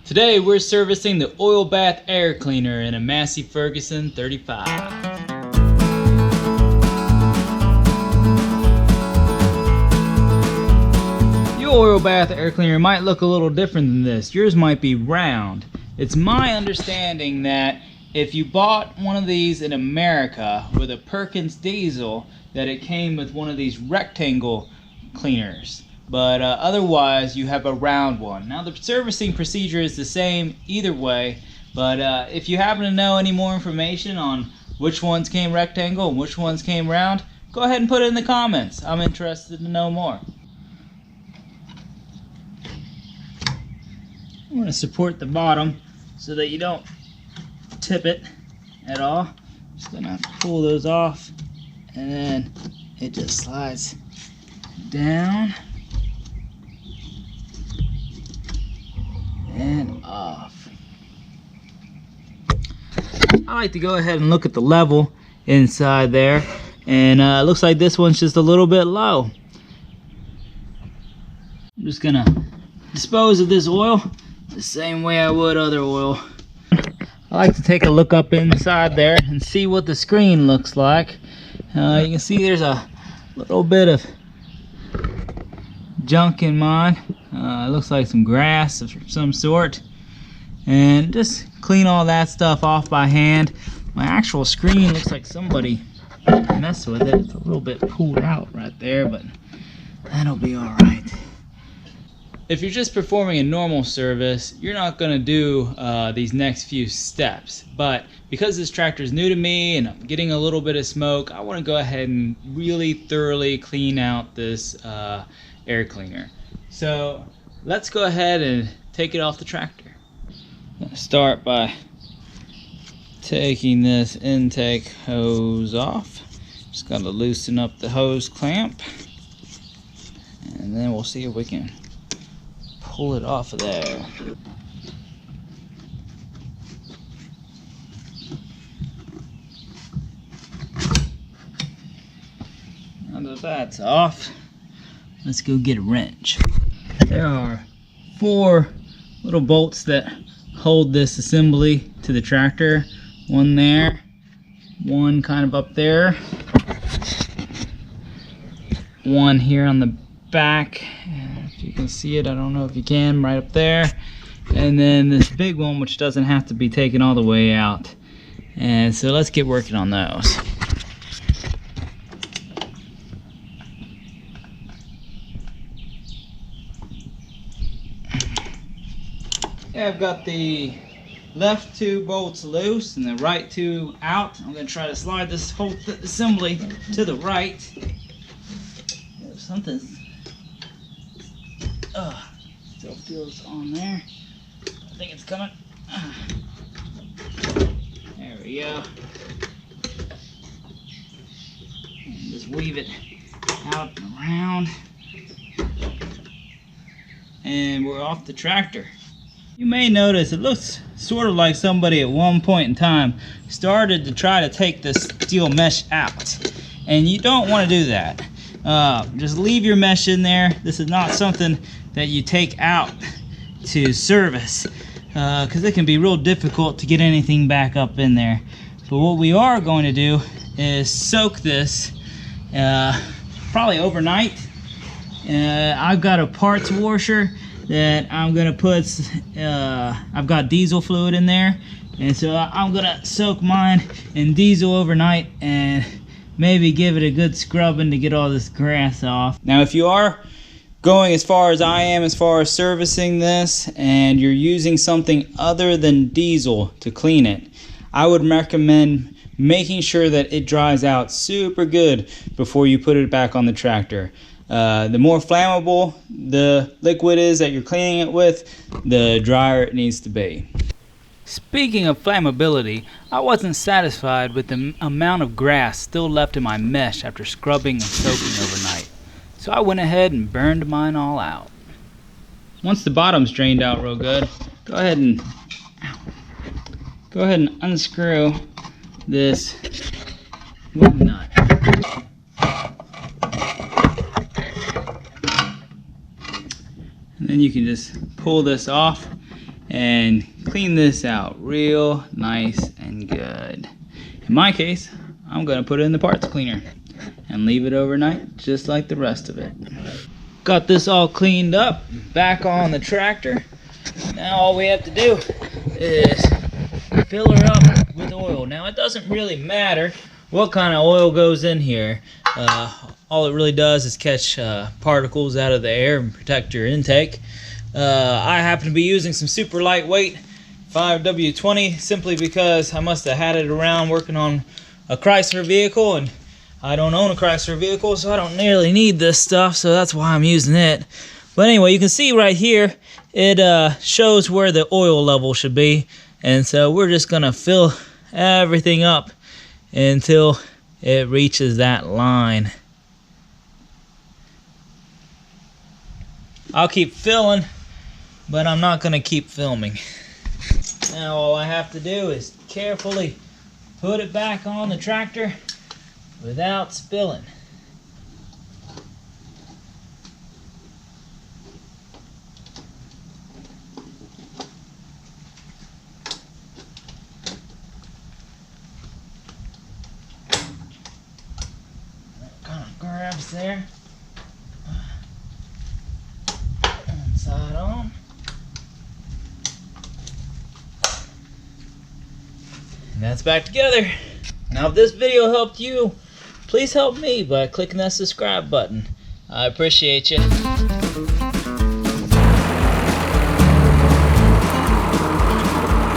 Today we're servicing the oil bath air cleaner in a Massey Ferguson 35. Your oil bath air cleaner might look a little different than this. Yours might be round. It's my understanding that if you bought one of these in America with a Perkins diesel, that it came with one of these rectangle cleaners. But otherwise you have a round one. Now the servicing procedure is the same either way, but if you happen to know any more information on which ones came rectangle and which ones came round, go ahead and put it in the comments. I'm interested to know more. I'm going to support the bottom so that you don't tip it at all. Just going to have to pull those off, and then it just slides down and off. I like to go ahead and look at the level inside there, and it looks like this one's just a little bit low. I'm just gonna dispose of this oil the same way I would other oil. I like to take a look up inside there and see what the screen looks like. You can see there's a little bit of junk in mine. It looks like some grass of some sort, and just clean all that stuff off by hand. My actual screen looks like somebody messed with it. It's a little bit pulled out right there, but that'll be all right. If you're just performing a normal service, you're not going to do these next few steps. But because this tractor is new to me and I'm getting a little bit of smoke, I want to go ahead and really thoroughly clean out this air cleaner. So let's go ahead and take it off the tractor. I'm going to start by taking this intake hose off. Just got to loosen up the hose clamp, and then we'll see if we can pull it off of there. Now that that's off, let's go get a wrench. There are 4 little bolts that hold this assembly to the tractor. One there, one kind of up there, one here on the back, if you can see it, I don't know if you can, right up there, and then this big one which doesn't have to be taken all the way out. And so let's get working on those. I've got the left 2 bolts loose and the right 2 out. I'm going to try to slide this whole assembly to the right. If something still feels on there. I think it's coming. There we go. And just weave it out and around. And we're off the tractor. You may notice it looks sort of like somebody at one point in time started to try to take this steel mesh out. And you don't want to do that. Just leave your mesh in there. This is not something that you take out to service, because it can be real difficult to get anything back up in there. But what we are going to do is soak this probably overnight. I've got a parts washer that I'm gonna put, I've got diesel fluid in there, and so I'm gonna soak mine in diesel overnight and maybe give it a good scrubbing to get all this grass off. Now if you are going as far as I am as far as servicing this, and you're using something other than diesel to clean it, I would recommend making sure that it dries out super good before you put it back on the tractor. The more flammable the liquid is that you're cleaning it with, the drier it needs to be. Speaking of flammability, I wasn't satisfied with the amount of grass still left in my mesh after scrubbing and soaking overnight. So I went ahead and burned mine all out. Once the bottom's drained out real good, go ahead and unscrew this wood nut. And then you can just pull this off and clean this out real nice and good. In my case, I'm gonna put it in the parts cleaner and leave it overnight just like the rest of it. Got this all cleaned up, back on the tractor. Now all we have to do is fill her up with oil. Now it doesn't really matter what kind of oil goes in here. All it really does is catch particles out of the air and protect your intake. I happen to be using some super lightweight 5W20 simply because I must have had it around working on a Chrysler vehicle, and I don't own a Chrysler vehicle, so I don't nearly need this stuff, so that's why I'm using it. But anyway, you can see right here, it shows where the oil level should be, and so we're just gonna fill everything up until it reaches that line. I'll keep filling, but I'm not gonna keep filming. Now all I have to do is carefully put it back on the tractor without spilling. Kind of grabs there. Side on. And that's back together. Now if this video helped you, please help me by clicking that subscribe button. I appreciate you.